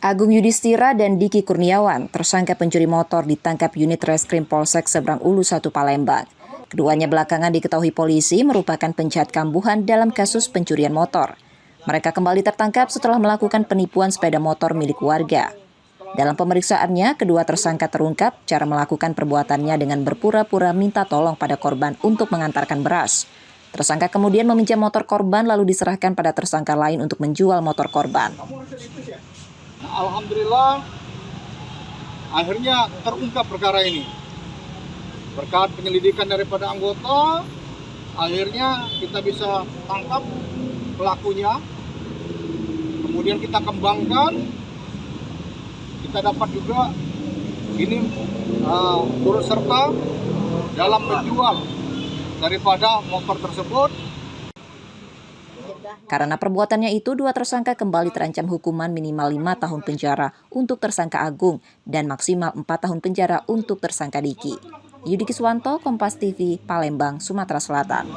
Agung Yudhistira dan Diki Kurniawan, tersangka pencuri motor, ditangkap unit Reskrim Polsek Seberang Ulu 1 Palembang. Keduanya belakangan diketahui polisi merupakan penjahat kambuhan dalam kasus pencurian motor. Mereka kembali tertangkap setelah melakukan penipuan sepeda motor milik warga. Dalam pemeriksaannya, kedua tersangka terungkap cara melakukan perbuatannya dengan berpura-pura minta tolong pada korban untuk mengantarkan beras. Tersangka kemudian meminjam motor korban lalu diserahkan pada tersangka lain untuk menjual motor korban. Alhamdulillah, akhirnya terungkap perkara ini. Berkat penyelidikan daripada anggota, akhirnya kita bisa tangkap pelakunya. Kemudian kita kembangkan, kita dapat juga ini turut serta dalam menjual daripada motor tersebut. Karena perbuatannya itu, dua tersangka kembali terancam hukuman minimal 5 tahun penjara untuk tersangka Agung dan maksimal 4 tahun penjara untuk tersangka Diki. Yudi Kiswanto, Kompas TV, Palembang, Sumatera Selatan.